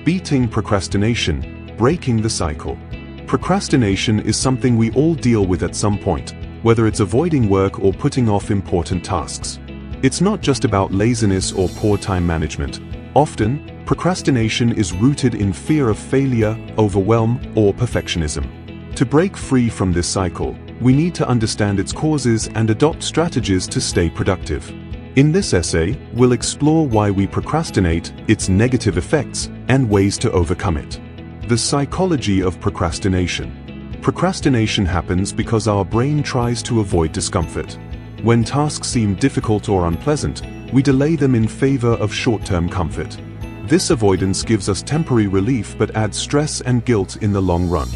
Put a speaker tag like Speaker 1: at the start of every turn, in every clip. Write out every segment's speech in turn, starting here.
Speaker 1: Beating procrastination, breaking the cycle. Procrastination is something we all deal with at some point, whether it's avoiding work or putting off important tasks. It's not just about laziness or poor time management. Often, procrastination is rooted in fear of failure, overwhelm, or perfectionism. To break free from this cycle, we need to understand its causes and adopt strategies to stay productive. In this essay, we'll explore why we procrastinate, its negative effects, and ways to overcome it. The psychology of procrastination. Procrastination happens because our brain tries to avoid discomfort. When tasks seem difficult or unpleasant, we delay them in favor of short-term comfort. This avoidance gives us temporary relief but adds stress and guilt in the long run.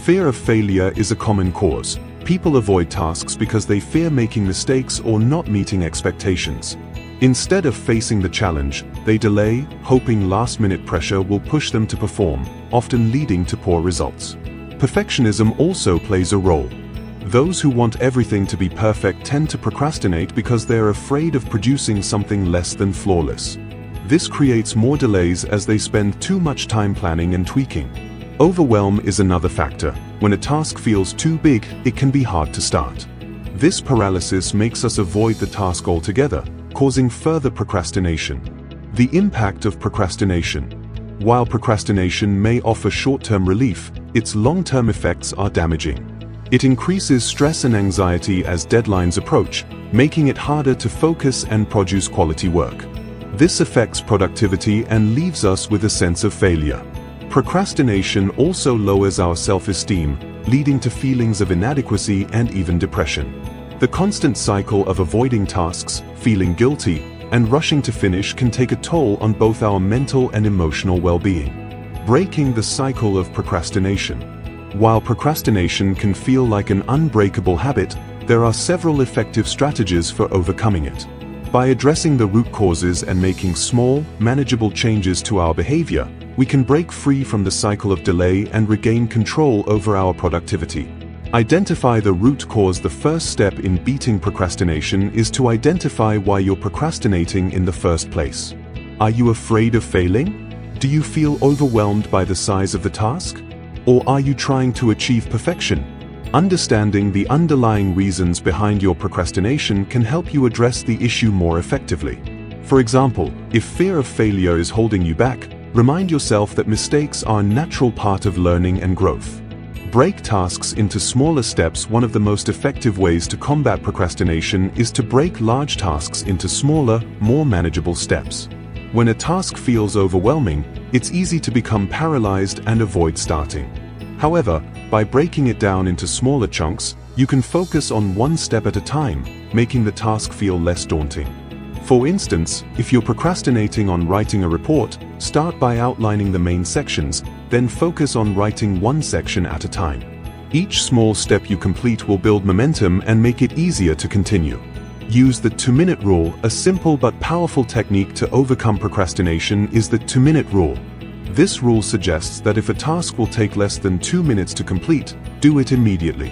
Speaker 1: Fear of failure is a common cause. People avoid tasks because they fear making mistakes or not meeting expectations. Instead of facing the challenge, they delay, hoping last-minute pressure will push them to perform, often leading to poor results. Perfectionism also plays a role. Those who want everything to be perfect tend to procrastinate because they're afraid of producing something less than flawless. This creates more delays as they spend too much time planning and tweaking. Overwhelm is another factor. When a task feels too big, it can be hard to start. This paralysis makes us avoid the task altogether, causing further procrastination. The impact of procrastination. While procrastination may offer short-term relief, its long-term effects are damaging. It increases stress and anxiety as deadlines approach, making it harder to focus and produce quality work. This affects productivity and leaves us with a sense of failure. Procrastination also lowers our self-esteem, leading to feelings of inadequacy and even depression. The constant cycle of avoiding tasks, feeling guilty, and rushing to finish can take a toll on both our mental and emotional well-being. Breaking the cycle of procrastination. While procrastination can feel like an unbreakable habit, there are several effective strategies for overcoming it. By addressing the root causes and making small, manageable changes to our behavior, we can break free from the cycle of delay and regain control over our productivity. Identify the root cause. The first step in beating procrastination is to identify why you're procrastinating in the first place. Are you afraid of failing? Do you feel overwhelmed by the size of the task? Or are you trying to achieve perfection? Understanding the underlying reasons behind your procrastination can help you address the issue more effectively. For example, if fear of failure is holding you back, remind yourself that mistakes are a natural part of learning and growth. Break tasks into smaller steps. One of the most effective ways to combat procrastination is to break large tasks into smaller, more manageable steps. When a task feels overwhelming, it's easy to become paralyzed and avoid starting. However, by breaking it down into smaller chunks, you can focus on one step at a time, making the task feel less daunting. For instance, if you're procrastinating on writing a report, start by outlining the main sections, then focus on writing one section at a time. Each small step you complete will build momentum and make it easier to continue. Use the 2-minute rule. A simple but powerful technique to overcome procrastination is the 2-minute rule. This rule suggests that if a task will take less than 2 minutes to complete, do it immediately.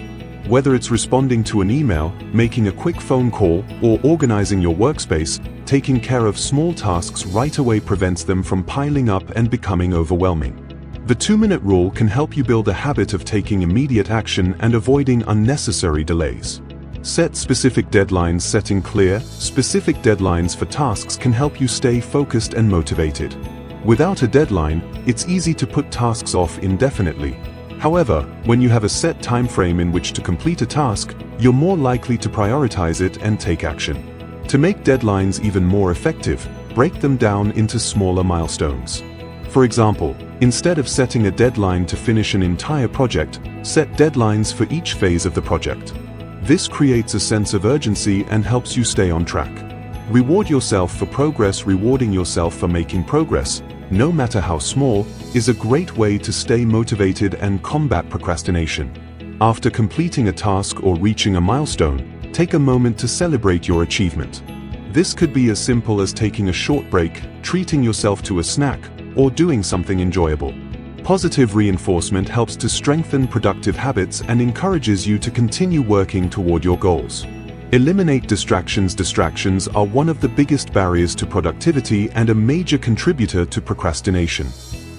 Speaker 1: Whether it's responding to an email, making a quick phone call, or organizing your workspace, taking care of small tasks right away prevents them from piling up and becoming overwhelming. The 2-minute rule can help you build a habit of taking immediate action and avoiding unnecessary delays. Set specific deadlines. Setting clear, specific deadlines for tasks can help you stay focused and motivated. Without a deadline, it's easy to put tasks off indefinitely. However, when you have a set time frame in which to complete a task, you're more likely to prioritize it and take action. To make deadlines even more effective, break them down into smaller milestones. For example, instead of setting a deadline to finish an entire project, set deadlines for each phase of the project. This creates a sense of urgency and helps you stay on track. Reward yourself for progress. Rewarding yourself for making progress, no matter how small, is a great way to stay motivated and combat procrastination. After completing a task or reaching a milestone, take a moment to celebrate your achievement. This could be as simple as taking a short break, treating yourself to a snack, or doing something enjoyable. Positive reinforcement helps to strengthen productive habits and encourages you to continue working toward your goals. Eliminate distractions. Distractions are one of the biggest barriers to productivity and a major contributor to procrastination.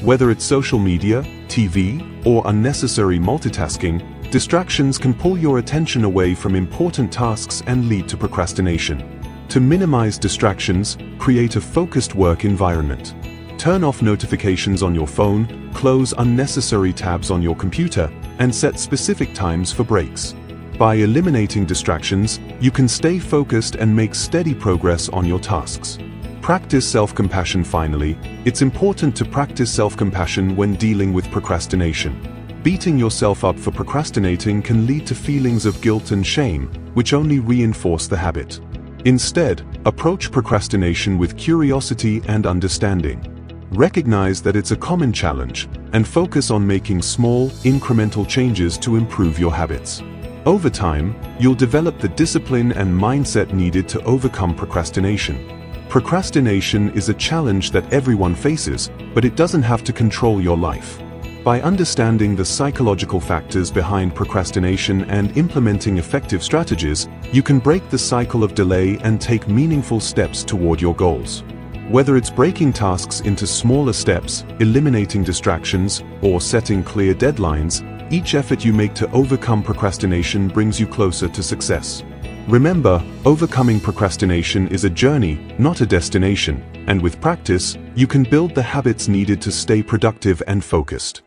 Speaker 1: Whether it's social media, TV, or unnecessary multitasking, distractions can pull your attention away from important tasks and lead to procrastination. To minimize distractions, create a focused work environment. Turn off notifications on your phone, close unnecessary tabs on your computer, and set specific times for breaks. By eliminating distractions, you can stay focused and make steady progress on your tasks. Practice self-compassion. Finally, it's important to practice self-compassion when dealing with procrastination. Beating yourself up for procrastinating can lead to feelings of guilt and shame, which only reinforce the habit. Instead, approach procrastination with curiosity and understanding. Recognize that it's a common challenge, and focus on making small, incremental changes to improve your habits. Over time, you'll develop the discipline and mindset needed to overcome procrastination. Procrastination is a challenge that everyone faces, but it doesn't have to control your life. By understanding the psychological factors behind procrastination and implementing effective strategies, you can break the cycle of delay and take meaningful steps toward your goals. Whether it's breaking tasks into smaller steps, eliminating distractions, or setting clear deadlines, each effort you make to overcome procrastination brings you closer to success. Remember, overcoming procrastination is a journey, not a destination, and with practice, you can build the habits needed to stay productive and focused.